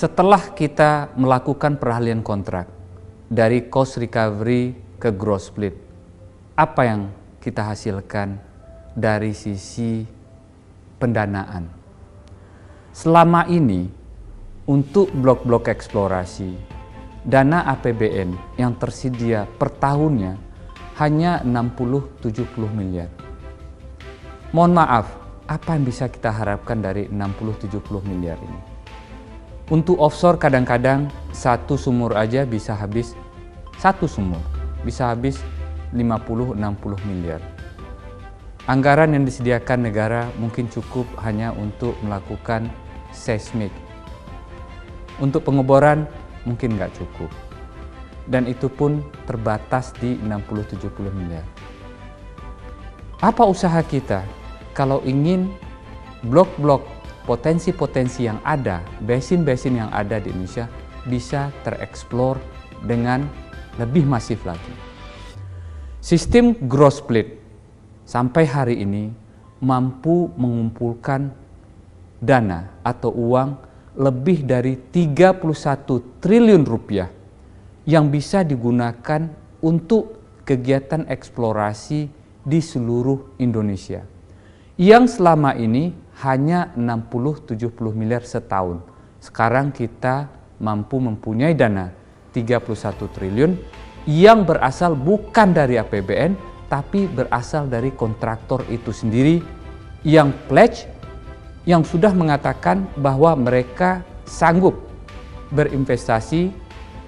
Setelah kita melakukan peralihan kontrak dari cost recovery ke gross split, apa yang kita hasilkan dari sisi pendanaan? Selama ini untuk blok-blok eksplorasi, dana APBN yang tersedia per tahunnya hanya 60-70 miliar. Mohon maaf, apa yang bisa kita harapkan dari 60-70 miliar ini? Untuk offshore kadang-kadang satu sumur aja bisa habis, satu sumur bisa habis 50-60 miliar. Anggaran yang disediakan negara mungkin cukup hanya untuk melakukan seismik. Untuk pengeboran mungkin nggak cukup. Dan itu pun terbatas di 60-70 miliar. Apa usaha kita kalau ingin blok-blok potensi-potensi yang ada, basin-basin yang ada di Indonesia bisa tereksplor dengan lebih masif lagi? Sistem gross split sampai hari ini mampu mengumpulkan dana atau uang lebih dari 31 triliun rupiah yang bisa digunakan untuk kegiatan eksplorasi di seluruh Indonesia, yang selama ini hanya 60-70 miliar setahun. Sekarang kita mampu mempunyai dana 31 triliun yang berasal bukan dari APBN, tapi berasal dari kontraktor itu sendiri yang pledge, yang sudah mengatakan bahwa mereka sanggup berinvestasi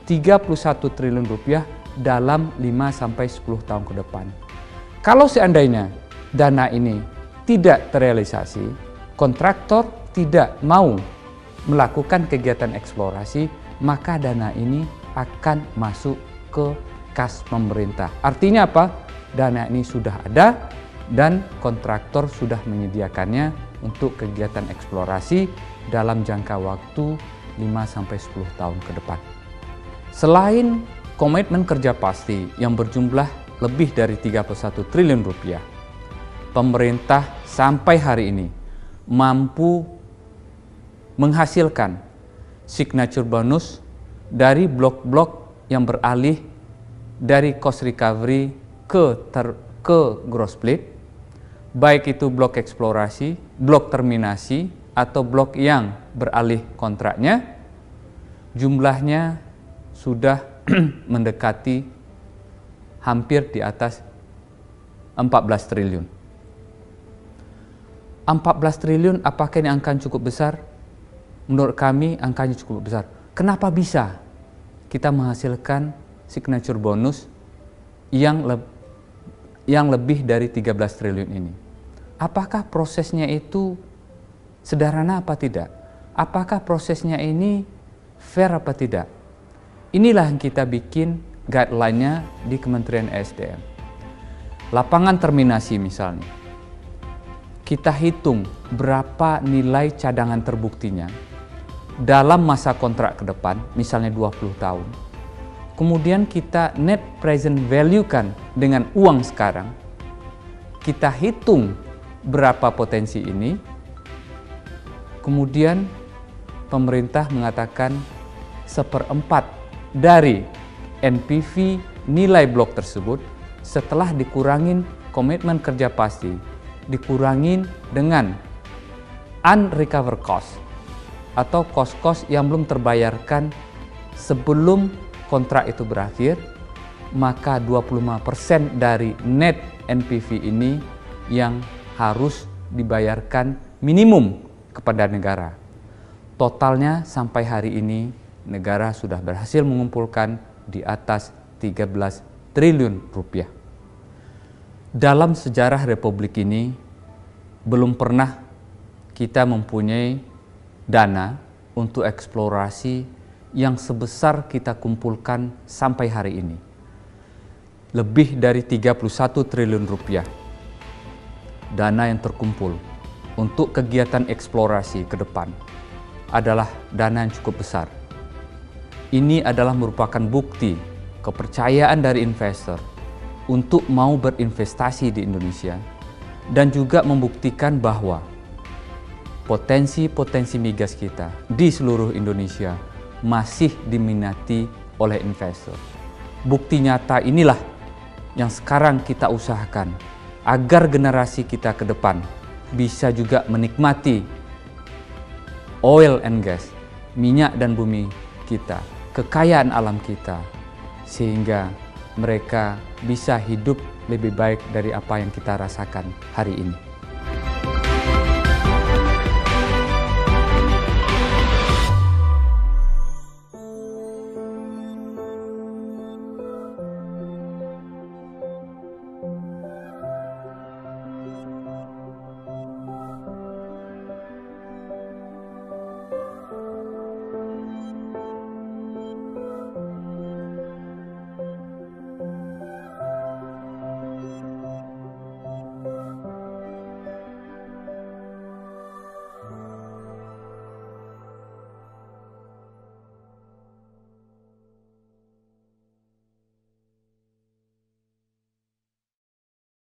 31 triliun rupiah dalam 5-10 tahun ke depan. Kalau seandainya dana ini tidak terrealisasi, kontraktor tidak mau melakukan kegiatan eksplorasi, maka dana ini akan masuk ke kas pemerintah. Artinya apa? Dana ini sudah ada dan kontraktor sudah menyediakannya untuk kegiatan eksplorasi dalam jangka waktu 5-10 tahun ke depan. Selain komitmen kerja pasti yang berjumlah lebih dari 31 triliun rupiah, pemerintah sampai hari ini mampu menghasilkan signature bonus dari blok-blok yang beralih dari cost recovery ke gross split, baik itu blok eksplorasi, blok terminasi, atau blok yang beralih kontraknya, jumlahnya sudah mendekati hampir di atas 14 triliun. 14 triliun, apakah ini angka yang cukup besar? Menurut kami angkanya cukup besar. Kenapa bisa kita menghasilkan signature bonus yang lebih dari 13 triliun ini? Apakah prosesnya itu sederhana apa tidak? Apakah prosesnya ini fair apa tidak? Inilah yang kita bikin guideline-nya di Kementerian ESDM. Lapangan terminasi misalnya, kita hitung berapa nilai cadangan terbuktinya dalam masa kontrak ke depan, misalnya 20 tahun. Kemudian kita net present value kan dengan uang sekarang. Kita hitung berapa potensi ini. Kemudian pemerintah mengatakan 1/4 dari NPV nilai blok tersebut setelah dikurangin komitmen kerja pasti, dikurangin dengan unrecovered cost atau cost-cost yang belum terbayarkan sebelum kontrak itu berakhir, maka 25% dari net NPV ini yang harus dibayarkan minimum kepada negara. Totalnya sampai hari ini negara sudah berhasil mengumpulkan di atas 13 triliun rupiah. Dalam sejarah Republik ini belum pernah kita mempunyai dana untuk eksplorasi yang sebesar kita kumpulkan sampai hari ini. Lebih dari 31 triliun rupiah dana yang terkumpul untuk kegiatan eksplorasi ke depan adalah dana yang cukup besar. Ini adalah merupakan bukti kepercayaan dari investor untuk mau berinvestasi di Indonesia dan juga membuktikan bahwa potensi-potensi migas kita di seluruh Indonesia masih diminati oleh investor. Bukti nyata inilah yang sekarang kita usahakan agar generasi kita ke depan bisa juga menikmati oil and gas, minyak dan bumi kita, kekayaan alam kita, sehingga mereka bisa hidup lebih baik dari apa yang kita rasakan hari ini.